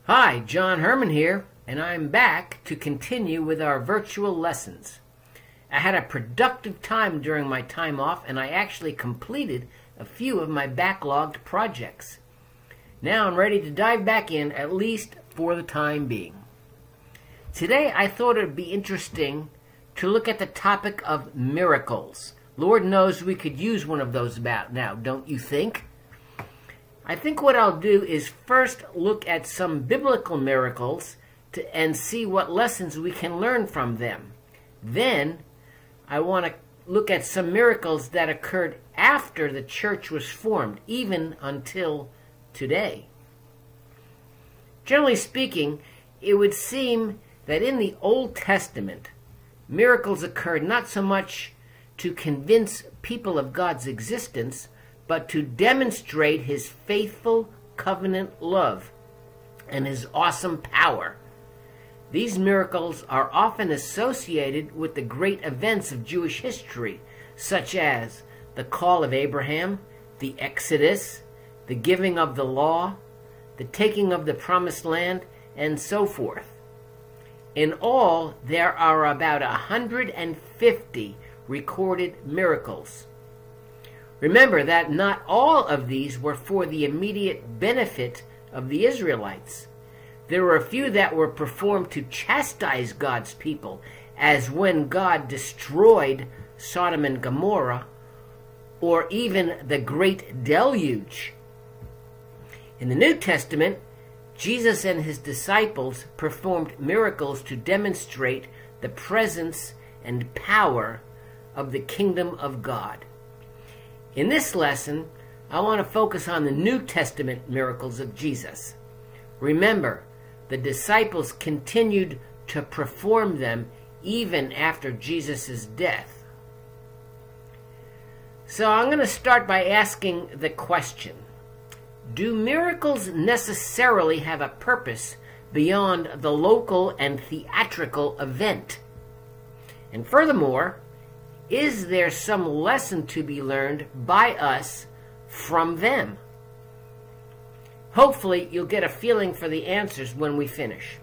Hi, John Herman here, and I'm back to continue with our virtual lessons. I had a productive time during my time off, and I actually completed a few of my backlogged projects. Now I'm ready to dive back in, at least for the time being. Today I thought it would be interesting to look at the topic of miracles. Lord knows we could use one of those about now, don't you think? I think what I'll do is first look at some biblical miracles and see what lessons we can learn from them. Then I want to look at some miracles that occurred after the church was formed, even until today. Generally speaking, it would seem that in the Old Testament, miracles occurred not so much to convince people of God's existence, but to demonstrate his faithful covenant love and his awesome power. These miracles are often associated with the great events of Jewish history, such as the call of Abraham, the Exodus, the giving of the law, the taking of the promised land, and so forth. In all, there are about 150 recorded miracles. Remember that not all of these were for the immediate benefit of the Israelites. There were a few that were performed to chastise God's people, as when God destroyed Sodom and Gomorrah, or even the Great Deluge. In the New Testament, Jesus and his disciples performed miracles to demonstrate the presence and power of the kingdom of God. In this lesson, I want to focus on the New Testament miracles of Jesus. Remember, the disciples continued to perform them even after Jesus' death. So I'm going to start by asking the question, do miracles necessarily have a purpose beyond the local and theatrical event? And furthermore, is there some lesson to be learned by us from them? Hopefully, you'll get a feeling for the answers when we finish.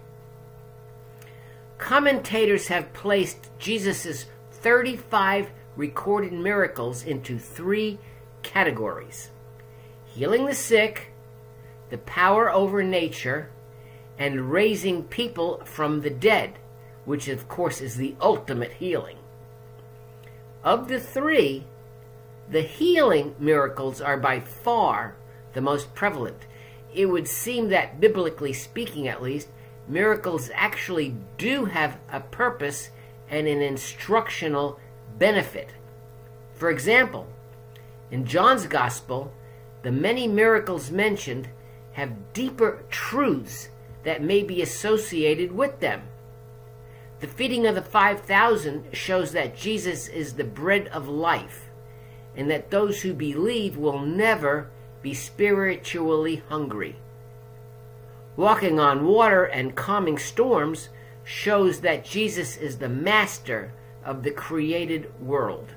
Commentators have placed Jesus' 35 recorded miracles into 3 categories: healing the sick, the power over nature, and raising people from the dead, which of course is the ultimate healing. Of the 3, the healing miracles are by far the most prevalent. It would seem that, biblically speaking at least, miracles actually do have a purpose and an instructional benefit. For example, in John's Gospel, the many miracles mentioned have deeper truths that may be associated with them. The feeding of the 5,000 shows that Jesus is the bread of life, and that those who believe will never be spiritually hungry. Walking on water and calming storms shows that Jesus is the master of the created world.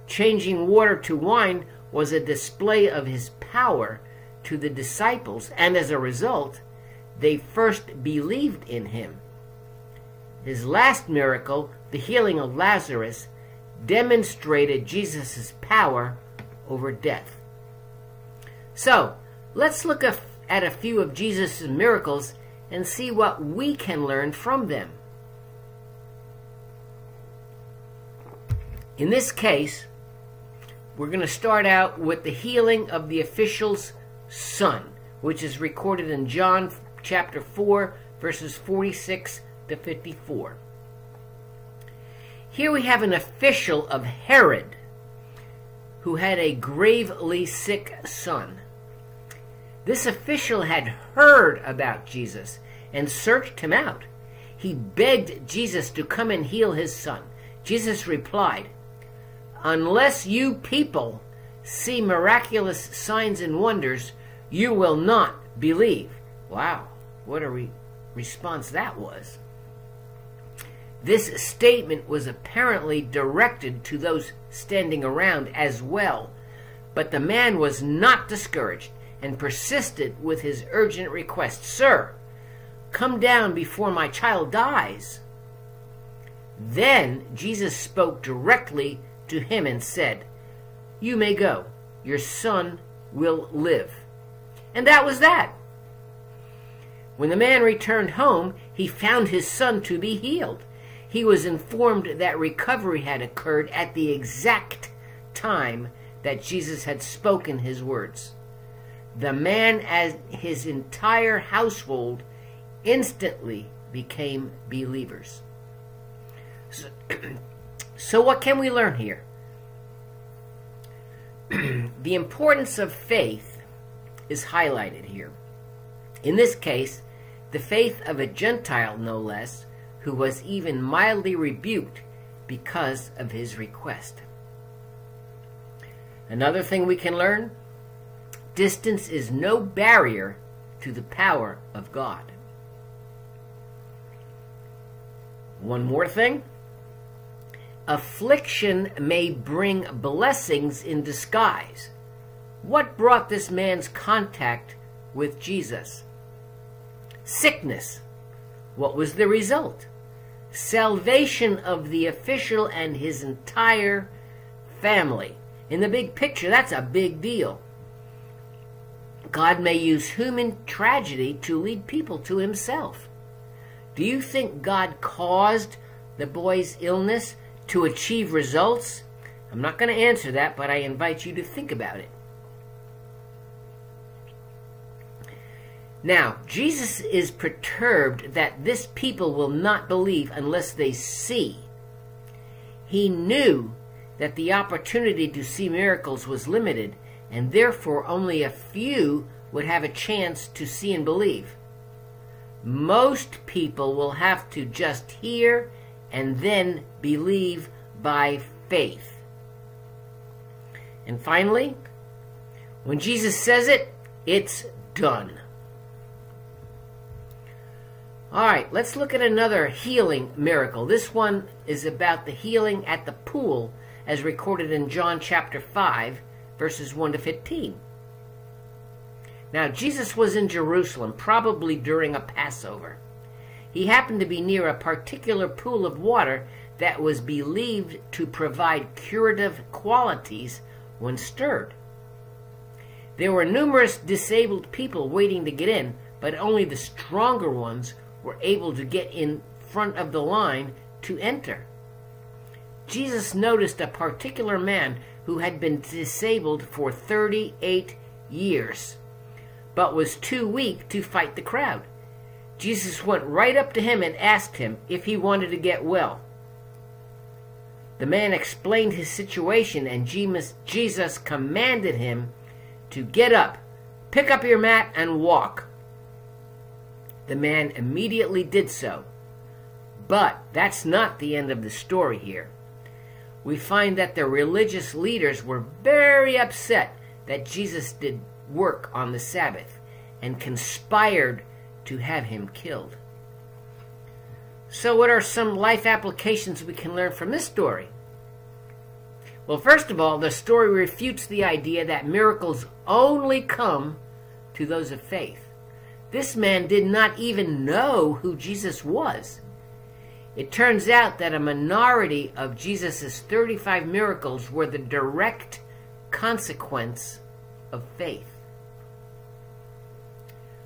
Changing water to wine was a display of his power to the disciples, and as a result, they first believed in him. His last miracle, the healing of Lazarus, demonstrated Jesus' power over death. So, let's look at a few of Jesus' miracles and see what we can learn from them. In this case, we're going to start out with the healing of the official's son, which is recorded in John chapter 4, verses 46 to 54. Here we have an official of Herod who had a gravely sick son. This official had heard about Jesus and searched him out. He begged Jesus to come and heal his son. Jesus replied, "Unless you people see miraculous signs and wonders, you will not believe." Wow, what a response that was. This statement was apparently directed to those standing around as well, but the man was not discouraged. and persisted with his urgent request, "Sir, come down before my child dies." Then Jesus spoke directly to him and said, "You may go. Your son will live." And that was that. When the man returned home, he found his son to be healed. He was informed that recovery had occurred at the exact time that Jesus had spoken his words. The man and his entire household instantly became believers. So what can we learn here? The importance of faith is highlighted here. In this case, the faith of a Gentile, no less, who was even mildly rebuked because of his request. Another thing we can learn: distance is no barrier to the power of God. One more thing: affliction may bring blessings in disguise. What brought this man's contact with Jesus? Sickness. What was the result? Salvation of the official and his entire family. In the big picture, that's a big deal. God may use human tragedy to lead people to himself. Do you think God caused the boy's illness to achieve results? I'm not going to answer that, but I invite you to think about it. Now, Jesus is perturbed that this people will not believe unless they see. He knew that the opportunity to see miracles was limited, and therefore only a few would have a chance to see and believe. Most people will have to just hear and then believe by faith. And finally, when Jesus says it, it's done. All right, let's look at another healing miracle. This one is about the healing at the pool as recorded in John chapter 5, verses 1 to 15. Now, Jesus was in Jerusalem, probably during a Passover. He happened to be near a particular pool of water that was believed to provide curative qualities when stirred. There were numerous disabled people waiting to get in, but only the stronger ones were able to get in front of the line to enter. Jesus noticed a particular man who had been disabled for 38 years, but was too weak to fight the crowd. Jesus went right up to him and asked him if he wanted to get well. The man explained his situation, and Jesus commanded him to get up, pick up your mat, and walk. The man immediately did so. But that's not the end of the story here. We find that the religious leaders were very upset that Jesus did work on the Sabbath and conspired to have him killed. So what are some life applications we can learn from this story? Well, first of all, the story refutes the idea that miracles only come to those of faith. This man did not even know who Jesus was. It turns out that a minority of Jesus' 35 miracles were the direct consequence of faith.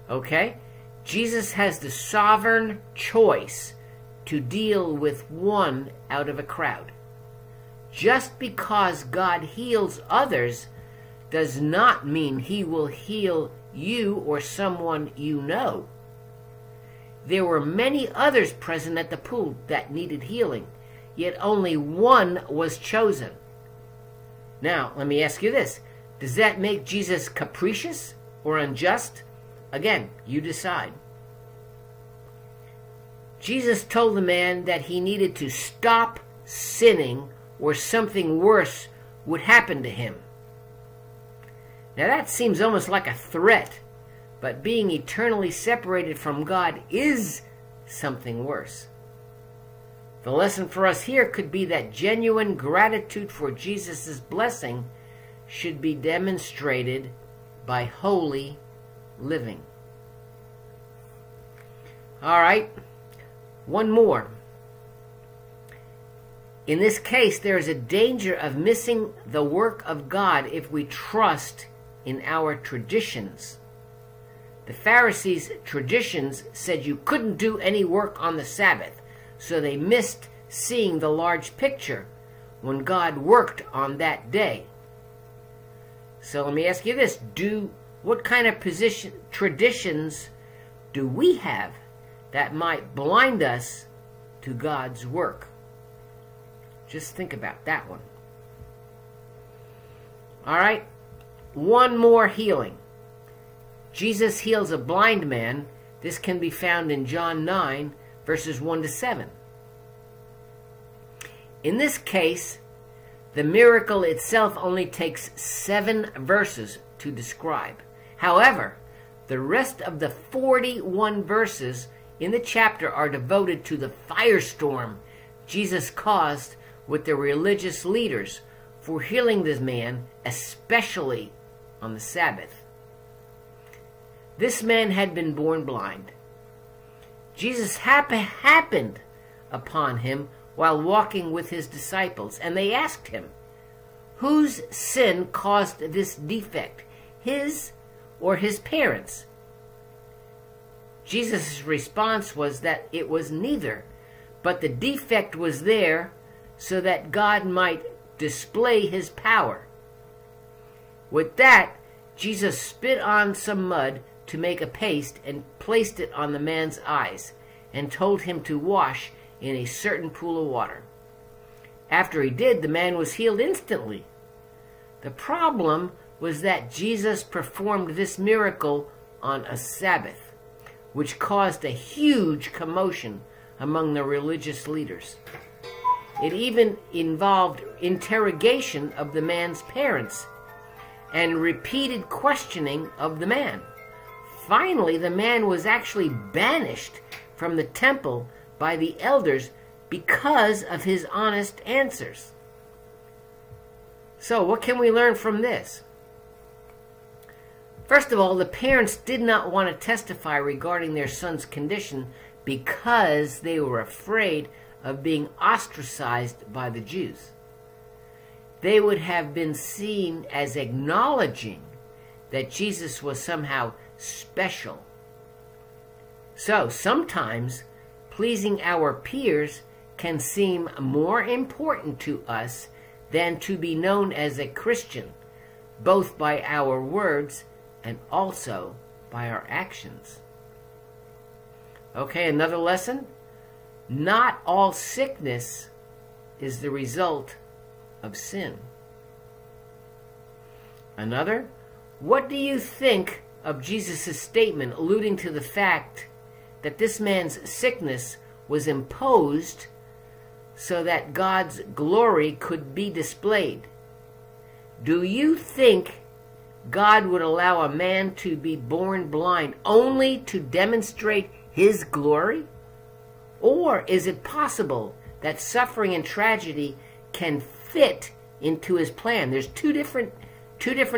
Okay? Jesus has the sovereign choice to deal with one out of a crowd. Just because God heals others does not mean he will heal you or someone you know. There were many others present at the pool that needed healing, yet only one was chosen. Now, let me ask you this. Does that make Jesus capricious or unjust? Again, you decide. Jesus told the man that he needed to stop sinning or something worse would happen to him. Now that seems almost like a threat, but being eternally separated from God is something worse. The lesson for us here could be that genuine gratitude for Jesus' blessing should be demonstrated by holy living. All right, one more. In this case, there is a danger of missing the work of God if we trust in our traditions. The Pharisees' traditions said you couldn't do any work on the Sabbath, so they missed seeing the large picture when God worked on that day. So let me ask you this. What kind of traditions do we have that might blind us to God's work? Just think about that one. All right, one more healing. Jesus heals a blind man. This can be found in John 9, verses 1 to 7. In this case, the miracle itself only takes 7 verses to describe. However, the rest of the 41 verses in the chapter are devoted to the firestorm Jesus caused with the religious leaders for healing this man, especially on the Sabbath. This man had been born blind. Jesus happened upon him while walking with his disciples, and they asked him, whose sin caused this defect, his or his parents'? Jesus' response was that it was neither, but the defect was there so that God might display his power. With that, Jesus spit on some mud to make a paste and placed it on the man's eyes and told him to wash in a certain pool of water. After he did, the man was healed instantly. The problem was that Jesus performed this miracle on a Sabbath, which caused a huge commotion among the religious leaders. It even involved interrogation of the man's parents and repeated questioning of the man. Finally, the man was actually banished from the temple by the elders because of his honest answers. So, what can we learn from this? First of all, the parents did not want to testify regarding their son's condition because they were afraid of being ostracized by the Jews. They would have been seen as acknowledging that Jesus was somehow special. So, sometimes pleasing our peers can seem more important to us than to be known as a Christian, both by our words and also by our actions. Okay, another lesson. Not all sickness is the result of sin. Another, what do you think of Jesus' statement alluding to the fact that this man's sickness was imposed so that God's glory could be displayed? Do you think God would allow a man to be born blind only to demonstrate his glory? Or is it possible that suffering and tragedy can fit into his plan? There's two different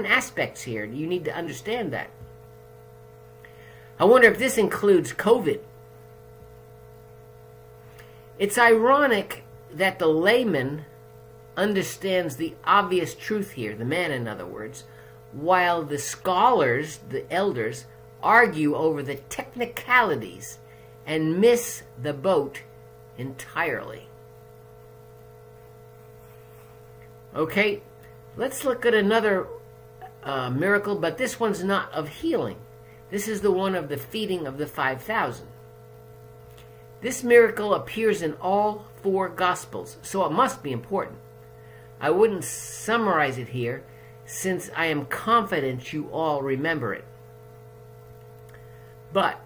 aspects here. You need to understand that. I wonder if this includes COVID. It's ironic that the layman understands the obvious truth here, the man in other words, while the scholars, the elders, argue over the technicalities and miss the boat entirely. Okay, let's look at another miracle, but this one's not of healing. This is the one of the feeding of the 5,000. This miracle appears in all 4 Gospels, so it must be important. I wouldn't summarize it here, since I am confident you all remember it. But,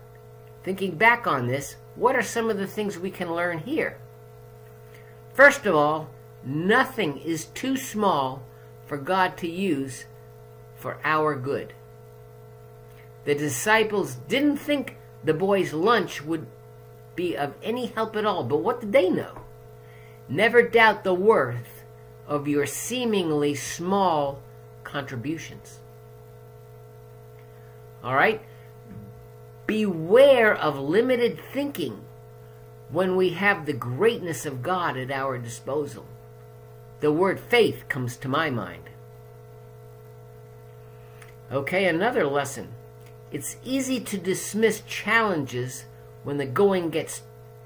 thinking back on this, what are some of the things we can learn here? First of all, nothing is too small for God to use for our good. The disciples didn't think the boy's lunch would be of any help at all, but what did they know? Never doubt the worth of your seemingly small contributions. All right? Beware of limited thinking when we have the greatness of God at our disposal. The word faith comes to my mind. Okay, another lesson. It's easy to dismiss challenges when the going gets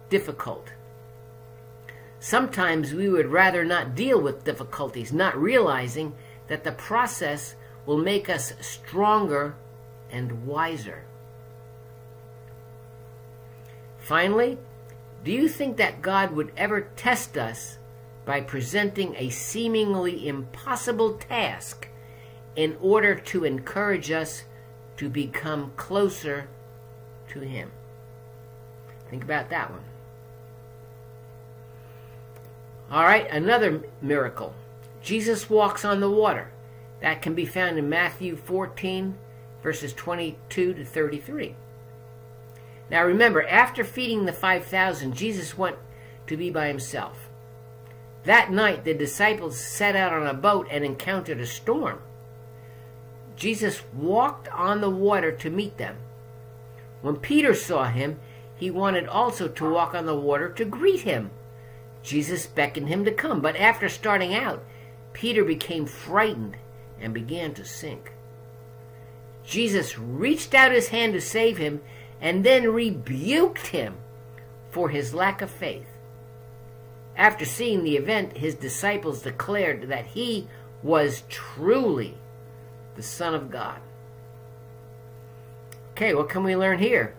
difficult. Sometimes we would rather not deal with difficulties, not realizing that the process will make us stronger and wiser. Finally, do you think that God would ever test us by presenting a seemingly impossible task in order to encourage us to become closer to Him? Think about that one. All right, another miracle. Jesus walks on the water. That can be found in Matthew 14, verses 22 to 33. Now remember, after feeding the 5,000, Jesus went to be by himself. That night, the disciples set out on a boat and encountered a storm. Jesus walked on the water to meet them. When Peter saw him, he wanted also to walk on the water to greet him. Jesus beckoned him to come, but after starting out, Peter became frightened and began to sink. Jesus reached out his hand to save him and then rebuked him for his lack of faith. After seeing the event, his disciples declared that he was truly the Son of God. Okay, what can we learn here?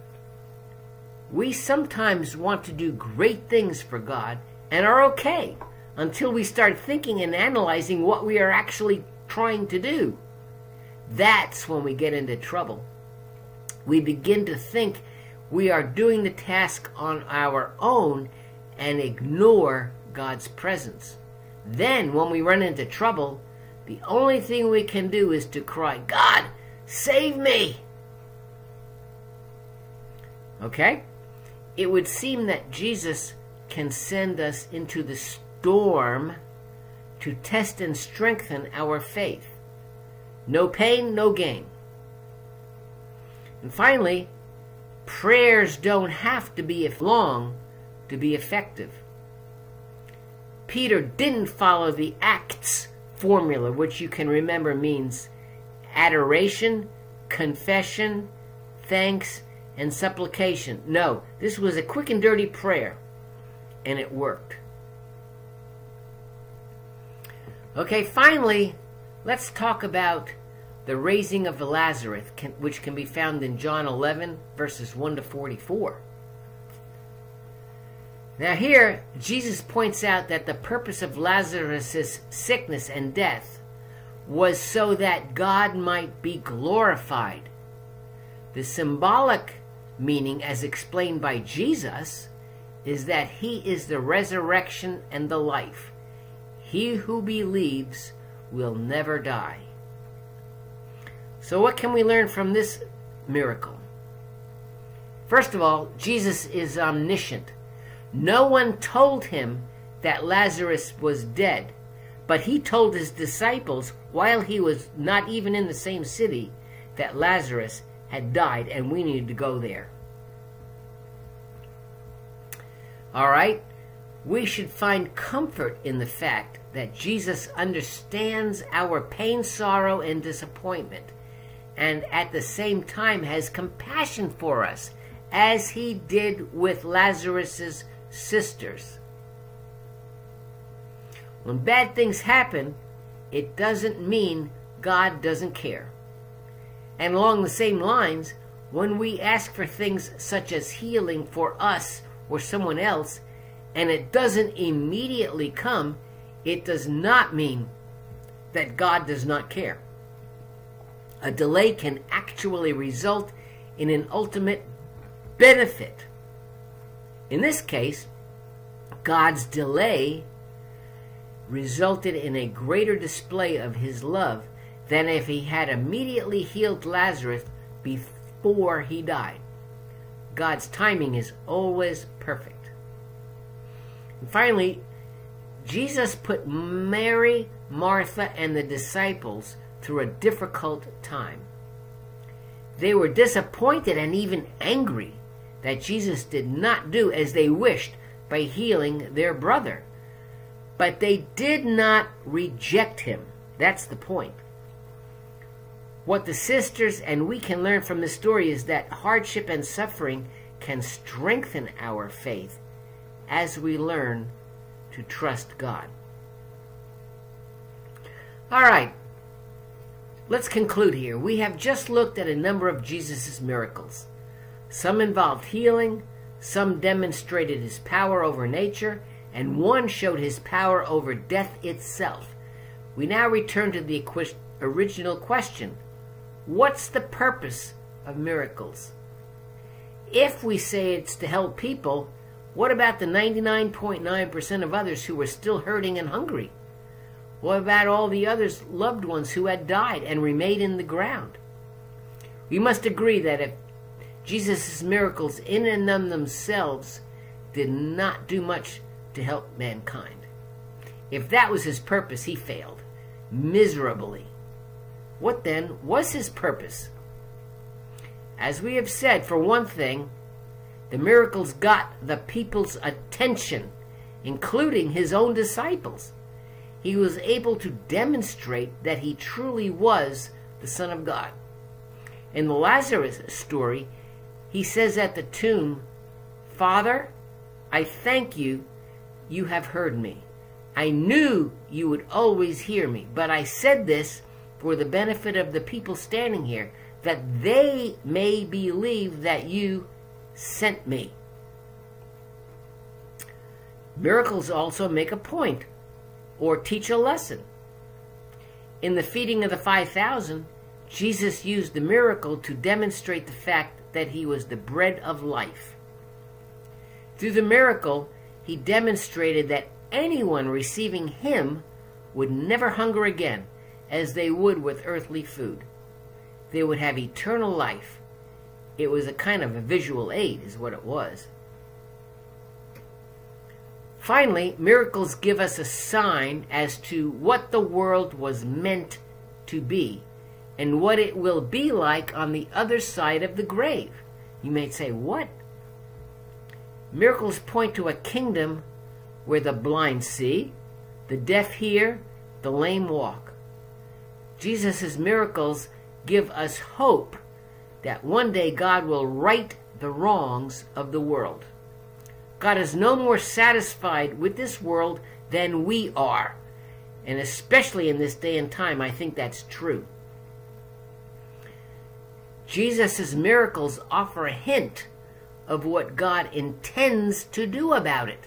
We sometimes want to do great things for God and are okay until we start thinking and analyzing what we are actually trying to do. That's when we get into trouble. We begin to think we are doing the task on our own and ignore God's presence. Then, when we run into trouble, the only thing we can do is to cry, "God, save me!" Okay? It would seem that Jesus can send us into the storm to test and strengthen our faith. No pain, no gain. And finally, prayers don't have to be long to be effective. Peter didn't follow the Acts formula, which you can remember means adoration, confession, thanks, and supplication. No, this was a quick and dirty prayer, and it worked. Okay, finally, let's talk about the raising of Lazarus, which can be found in John 11, verses 1 to 44. Now here, Jesus points out that the purpose of Lazarus' sickness and death was so that God might be glorified. The symbolic meaning, as explained by Jesus, is that he is the resurrection and the life. He who believes will never die. So what can we learn from this miracle? First of all, Jesus is omniscient. No one told him that Lazarus was dead, but he told his disciples, while he was not even in the same city, that Lazarus had died and we needed to go there. All right? We should find comfort in the fact that Jesus understands our pain, sorrow, and disappointment, and at the same time has compassion for us, as he did with Lazarus' sisters. When bad things happen, it doesn't mean God doesn't care. And along the same lines, when we ask for things such as healing for us or someone else, and it doesn't immediately come, it does not mean that God does not care. A delay can actually result in an ultimate benefit. In this case, God's delay resulted in a greater display of his love than if he had immediately healed Lazarus before he died. God's timing is always perfect. And finally, Jesus put Mary, Martha, and the disciples through a difficult time. They were disappointed and even angry that Jesus did not do as they wished by healing their brother. But they did not reject him. That's the point. What the sisters and we can learn from this story is that hardship and suffering can strengthen our faith as we learn to trust God. All right, let's conclude here. We have just looked at a number of Jesus' miracles. Some involved healing, some demonstrated his power over nature, and one showed his power over death itself. We now return to the original question. What's the purpose of miracles? If we say it's to help people, what about the 99.9% of others who were still hurting and hungry? What about all the others, loved ones who had died and remained in the ground? We must agree that if Jesus' miracles in and of themselves did not do much to help mankind, if that was his purpose, he failed miserably. What then was his purpose? As we have said, for one thing, the miracles got the people's attention, including his own disciples. He was able to demonstrate that he truly was the Son of God. In the Lazarus story, he says at the tomb, "Father, I thank you, you have heard me. I knew you would always hear me, but I said this for the benefit of the people standing here, that they may believe that you sent me." Miracles also make a point or teach a lesson. In the feeding of the 5,000, Jesus used the miracle to demonstrate the fact that he was the bread of life. Through the miracle, he demonstrated that anyone receiving him would never hunger again, as they would with earthly food. They would have eternal life. It was a kind of a visual aid, is what it was. Finally, miracles give us a sign as to what the world was meant to be and what it will be like on the other side of the grave. You may say, what? Miracles point to a kingdom where the blind see, the deaf hear, the lame walk. Jesus' miracles give us hope that one day God will right the wrongs of the world. God is no more satisfied with this world than we are. And especially in this day and time, I think that's true. Jesus' miracles offer a hint of what God intends to do about it.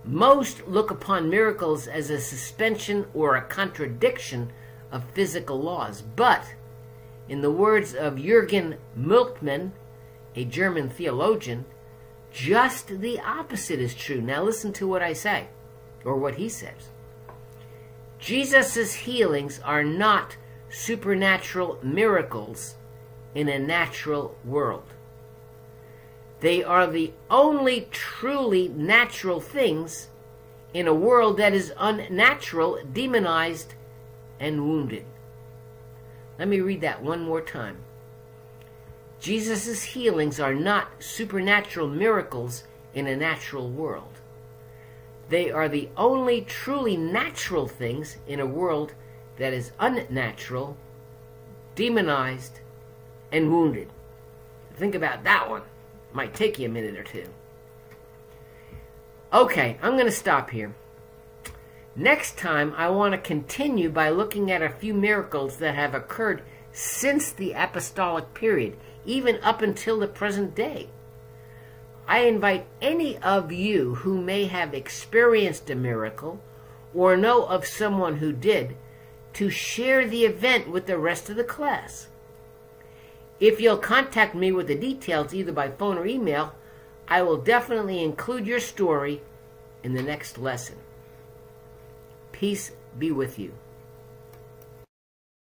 Most look upon miracles as a suspension or a contradiction of physical laws. But, in the words of Jürgen Moltmann, a German theologian, just the opposite is true. Now listen to what I say, or what he says. Jesus' healings are not supernatural miracles in a natural world. They are the only truly natural things in a world that is unnatural, demonized, and wounded. Let me read that one more time. Jesus' healings are not supernatural miracles in a natural world. They are the only truly natural things in a world that is unnatural, demonized, and wounded. Think about that one. Might take you a minute or two. Okay, I'm going to stop here. Next time, I want to continue by looking at a few miracles that have occurred since the apostolic period, even up until the present day. I invite any of you who may have experienced a miracle or know of someone who did to share the event with the rest of the class. If you'll contact me with the details either by phone or email, I will definitely include your story in the next lesson. Peace be with you.